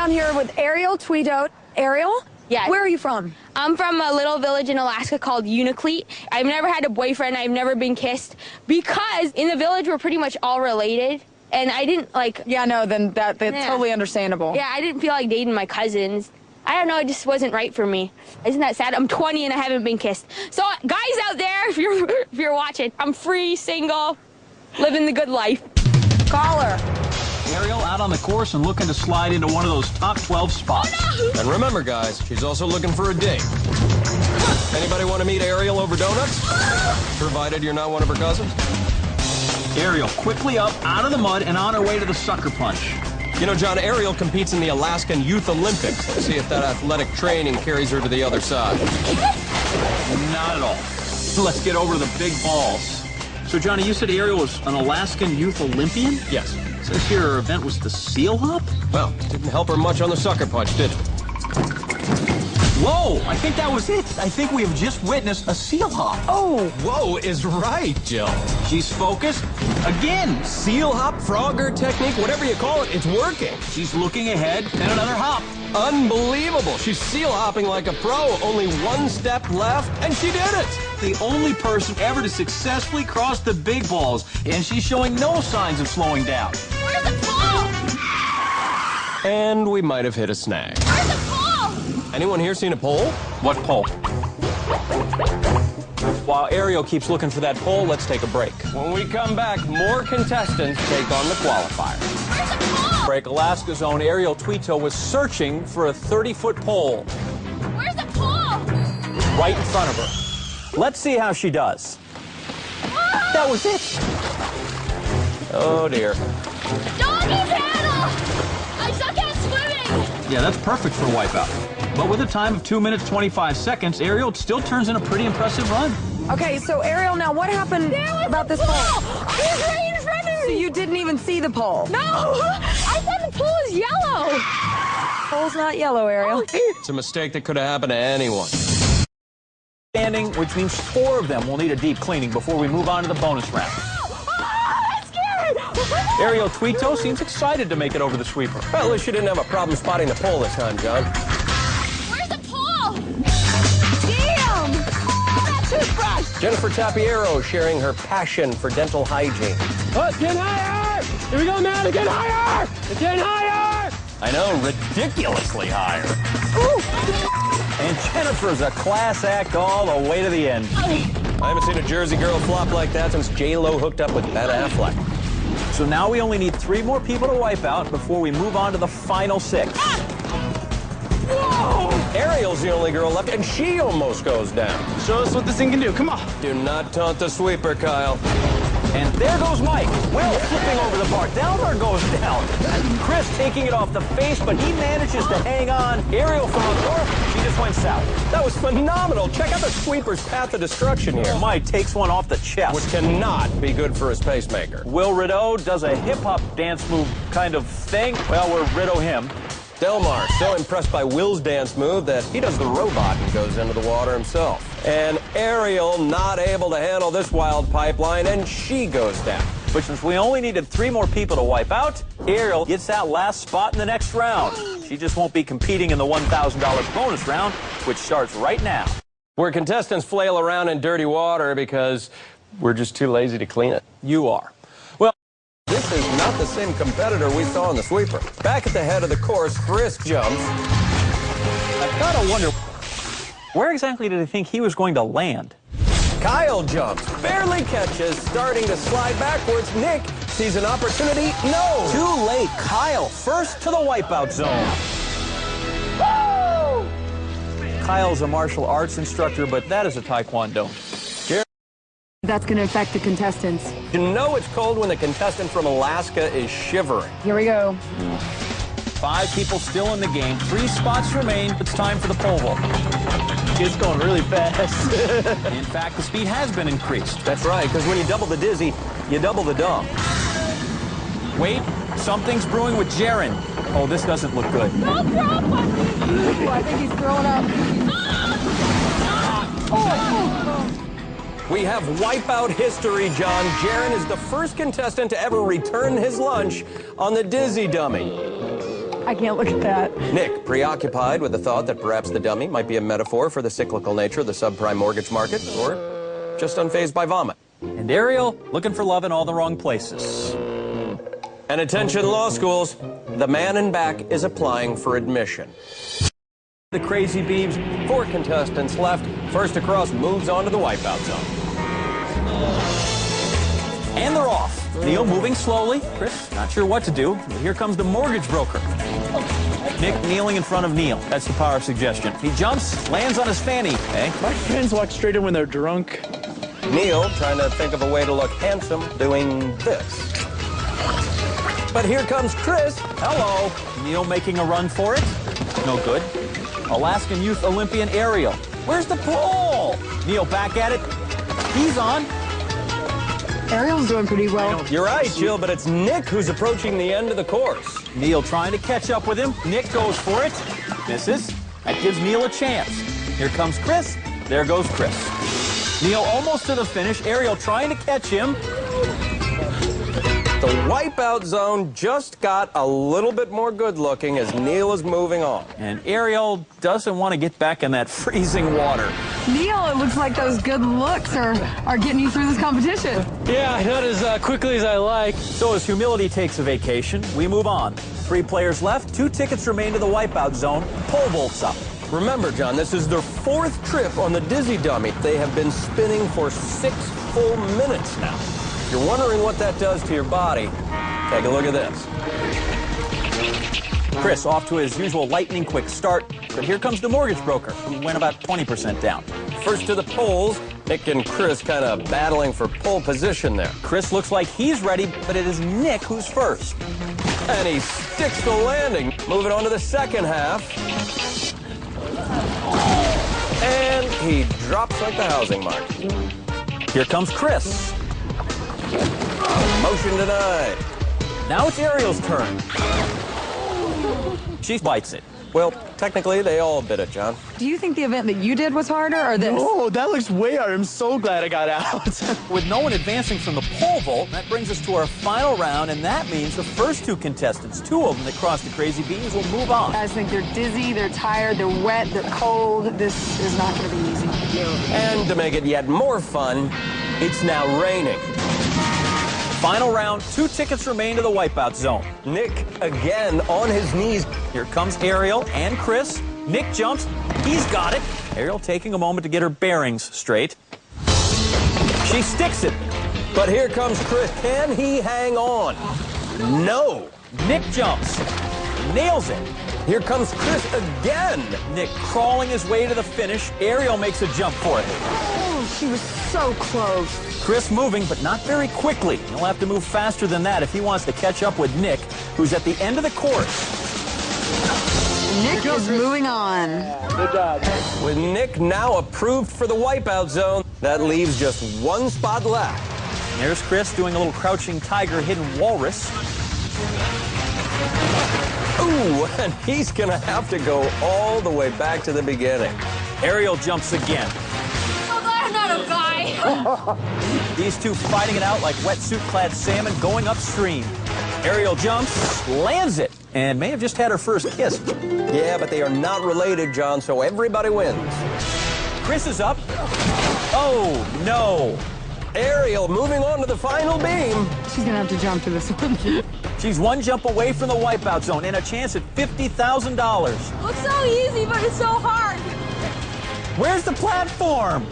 down here with Ariel Tweedout. Ariel? Yeah. Where are you from? I'm from a little village in Alaska called Unalakleet. I've never had a boyfriend. I've never been kissed because in the village we're pretty much all related. And I didn't like... Yeah, no, then that's totally understandable. Yeah, I didn't feel like dating my cousins. I don't know, it just wasn't right for me. Isn't that sad? I'm 20 and I haven't been kissed. So guys out there, if you're watching, I'm free, single, living the good life. Caller. Ariel out on the course and looking to slide into one of those top 12 spots. Oh, no. And remember, guys, she's also looking for a date. Anybody want to meet Ariel over donuts? Provided you're not one of her cousins. Ariel quickly up, out of the mud, and on her way to the sucker punch. You know, John, Ariel competes in the Alaskan Youth Olympics. Let's see if that athletic training carries her to the other side. Not at all. Let's get over to the big balls. So, Johnny, you said Ariel was an Alaskan Youth Olympian? Yes. Says here her event was the seal hop? Well, didn't help her much on the sucker punch, did it? Whoa! I think that was it. I think we have just witnessed a seal hop. Oh. Whoa is right, Jill. She's focused. Again. Seal hop, frogger technique, whatever you call it, it's working. She's looking ahead, and another hop. Unbelievable. She's seal hopping like a pro. Only one step left, and she did it. The only person ever to successfully cross the big balls, and she's showing no signs of slowing down. Where's the ball? And we might have hit a snag. Where's the ball? Anyone here seen a pole? What pole? While Ariel keeps looking for that pole, let's take a break. When we come back, more contestants take on the qualifier. Where's the ball? Break Alaska's own Ariel Tweeto was searching for a 30-foot pole Where's the ball? right in front of her. Let's see how she does. That was it. Oh, dear. Doggy paddle! I suck at swimming! Yeah, that's perfect for Wipeout. But with a time of 2 minutes, 25 seconds, Ariel still turns in a pretty impressive run. Okay, so Ariel, now what happened about this pole? I was right in front of So me! you didn't even see the pole? No! I thought the pool was yellow! Pole's not yellow, Ariel. It's a mistake that could have happened to anyone. Standing, which means 4 of them will need a deep cleaning before we move on to the bonus round. I'm scared! Ariel Tweeto seems excited to make it over the sweeper. Well, at least she didn't have a problem spotting the pole this time, John. Where's the pool? Damn! That toothbrush! Jennifer Tapiero sharing her passion for dental hygiene. Oh, it's getting higher! Here we go, man! It's getting higher! It's getting higher! I know, ridiculously higher. Ooh. And Jennifer's a class act all the way to the end. I haven't seen a Jersey girl flop like that since J-Lo hooked up with Ben Affleck. So now we only need 3 more people to wipe out before we move on to the final 6. Whoa! Ariel's the only girl left, and she almost goes down. Show us what this thing can do. Come on. Do not taunt the sweeper, Kyle. And there goes Mike. Will flipping over the bar. Delmer goes down. Chris taking it off the face, but he manages to hang on. Ariel from the north, she just went south. That was phenomenal. Check out the sweeper's path of destruction here. Mike takes one off the chest. Which cannot be good for his pacemaker. Will Rideau does a hip-hop dance move kind of thing. Well, we're Rideau him. Delmar so impressed by Will's dance move that he does the robot and goes into the water himself. And Ariel not able to handle this wild pipeline, and she goes down. But since we only needed 3 more people to wipe out, Ariel gets that last spot in the next round. She just won't be competing in the $1,000 bonus round, which starts right now. Where contestants flail around in dirty water because we're just too lazy to clean it. You are. This is not the same competitor we saw in the sweeper. Back at the head of the course, Frisk jumps. I gotta wonder, where exactly did he think he was going to land? Kyle jumps, barely catches, starting to slide backwards. Nick sees an opportunity. No! Too late. Kyle first to the wipeout zone. Woo! Kyle's a martial arts instructor, but that is a taekwondo. That's going to affect the contestants. You know it's cold when the contestant from Alaska is shivering. Here we go. 5 people still in the game. 3 spots remain. It's time for the pole vault. It's going really fast. In fact, the speed has been increased. That's right, because when you double the dizzy, you double the dump. Wait, something's brewing with Jaron. Oh, this doesn't look good. No problem! Ooh, I think he's throwing up. We have Wipeout history, John. Jaron is the first contestant to ever return his lunch on the Dizzy Dummy. I can't look at that. Nick, preoccupied with the thought that perhaps the dummy might be a metaphor for the cyclical nature of the subprime mortgage market, or just unfazed by vomit. And Ariel, looking for love in all the wrong places. And attention law schools, the man in back is applying for admission. The Crazy Beeves, 4 contestants left. First across moves on to the wipeout zone. And they're off. Neil moving slowly. Chris, not sure what to do. But here comes the mortgage broker. Nick kneeling in front of Neil. That's the power of suggestion. He jumps, lands on his fanny. Okay. My friends walk straight in when they're drunk. Neil trying to think of a way to look handsome doing this. But here comes Chris. Hello. Neil making a run for it. No good. Alaskan Youth Olympian Ariel. Where's the pole? Neil back at it. He's on. Ariel's doing pretty well. You're right, Jill, but it's Nick who's approaching the end of the course. Neil trying to catch up with him. Nick goes for it. Misses. That gives Neil a chance. Here comes Chris. There goes Chris. Neil almost to the finish. Ariel trying to catch him. The wipeout zone just got a little bit more good-looking as Neil is moving on. And Ariel doesn't want to get back in that freezing water. Neil, it looks like those good looks are getting you through this competition. Yeah, not as quickly as I like. So as humility takes a vacation, we move on. 3 players left, 2 tickets remain to the wipeout zone. Pole vaults up. Remember, John, this is their 4th trip on the Dizzy Dummy. They have been spinning for 6 full minutes now. If you're wondering what that does to your body, take a look at this. Chris off to his usual lightning quick start, but here comes the mortgage broker, who went about 20% down. First to the poles, Nick and Chris kind of battling for pole position there. Chris looks like he's ready, but it is Nick who's first. And he sticks the landing. Moving on to the second half. And he drops like the housing market. Here comes Chris. Motion denied. Now it's Ariel's turn. She bites it. Well, technically, they all bit it, John. Do you think the event that you did was harder or this? Oh, that looks way hard. I'm so glad I got out. With no one advancing from the pole vault, that brings us to our final round, and that means the first 2 contestants, 2 of them that crossed the Crazy Beans, will move on. Guys think they're dizzy, they're tired, they're wet, they're cold. This is not going to be easy. And to make it yet more fun, it's now raining. Final round, 2 tickets remain to the wipeout zone. Nick again on his knees. Here comes Ariel and Chris. Nick jumps. He's got it. Ariel taking a moment to get her bearings straight. She sticks it. But here comes Chris. Can he hang on? No. Nick jumps. Nails it. Here comes Chris again. Nick crawling his way to the finish. Ariel makes a jump for it. Oh, she was so close. Chris moving, but not very quickly. He'll have to move faster than that if he wants to catch up with Nick, who's at the end of the course. Nick is moving on. Good job. With Nick now approved for the wipeout zone, that leaves just 1 spot left. There's Chris doing a little crouching tiger, hidden walrus. Ooh, and he's going to have to go all the way back to the beginning. Ariel jumps again. I'm glad I'm not a guy. These 2 fighting it out like wetsuit-clad salmon going upstream. Ariel jumps, lands it, and may have just had her first kiss. Yeah, but they are not related, John, so everybody wins. Chris is up. Oh, no. Ariel moving on to the final beam. She's going to have to jump to this one. She's 1 jump away from the wipeout zone and a chance at $50,000. Looks so easy, but it's so hard. Where's the platform?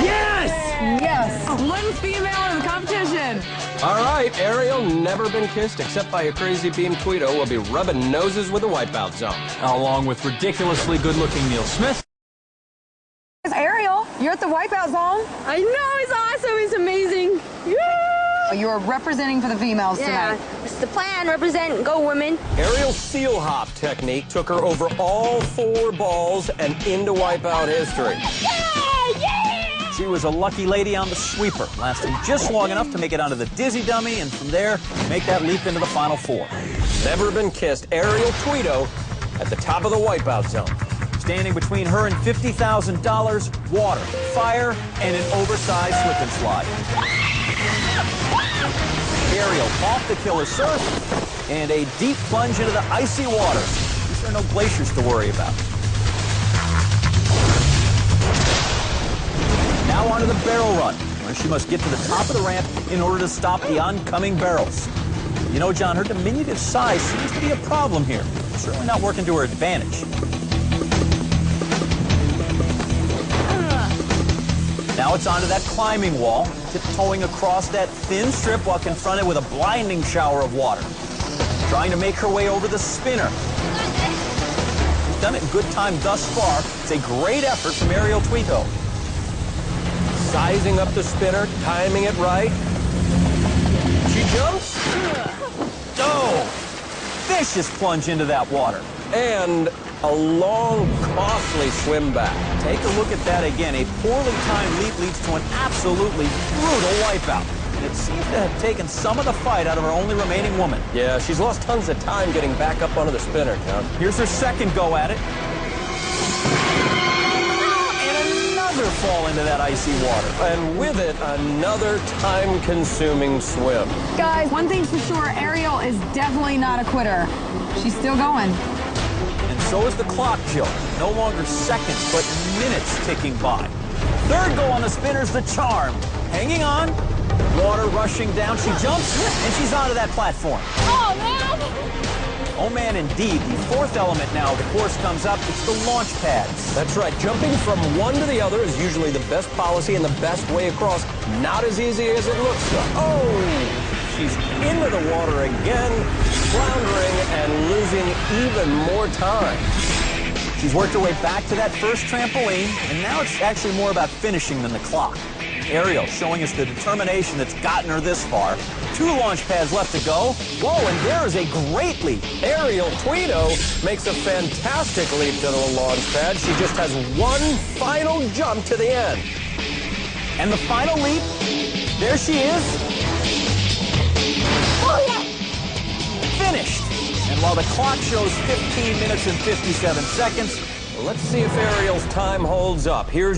Yes! Yes! 1 female in the competition. All right, Ariel, never been kissed except by a crazy beam Tweedo, will be rubbing noses with the wipeout zone. Along with ridiculously good-looking Neil Smith. Ariel, you're at the wipeout zone. I know, it's awesome. It's amazing. You're representing for the females tonight. It's the plan. Represent. Go, women. Ariel's seal hop technique took her over all 4 balls and into wipeout history. Yeah! She was a lucky lady on the sweeper, lasting just long enough to make it onto the Dizzy Dummy, and from there, make that leap into the Final 4. Never been kissed, Ariel Tweedo at the top of the wipeout zone. Standing between her and $50,000, water, fire, and an oversized slip and slide. Ariel off the killer surf. And a deep plunge into the icy waters. These are no glaciers to worry about. Now onto the barrel run, where she must get to the top of the ramp in order to stop the oncoming barrels. You know, John, her diminutive size seems to be a problem here. Certainly not working to her advantage. Now it's onto that climbing wall, tiptoeing across that thin strip while confronted with a blinding shower of water. Trying to make her way over the spinner. She's done it in good time thus far. It's a great effort from Ariel Tweeto. Sizing up the spinner, timing it right. She jumps. Oh! Vicious plunge into that water. And a long, costly swim back. Take a look at that again. A poorly timed leap leads to an absolutely brutal wipeout. And it seems to have taken some of the fight out of our only remaining woman. Yeah, she's lost tons of time getting back up onto the spinner, Count. Here's her second go at it. And another fall into that icy water. And with it, another time-consuming swim. Guys, one thing's for sure, Ariel is definitely not a quitter. She's still going. And so is the clock, Jill. No longer seconds, but minutes ticking by. Third go on the spinner's the charm. Hanging on. Water rushing down. She jumps, and she's onto that platform. Oh, man! Oh, man, indeed. The fourth element now, the course comes up. It's the launch pads. That's right. Jumping from one to the other is usually the best policy and the best way across. Not as easy as it looks, though. Oh! She's into the water again, floundering and losing even more time. She's worked her way back to that first trampoline, and now it's actually more about finishing than the clock. Ariel showing us the determination that's gotten her this far. 2 launch pads left to go. Whoa, and there is a great leap. Ariel Tweeto makes a fantastic leap to the launch pad. She just has one final jump to the end. And the final leap, there she is. Oh, yeah! Finished. And while the clock shows 15 minutes and 57 seconds, Let's see if Ariel's time holds up. Here's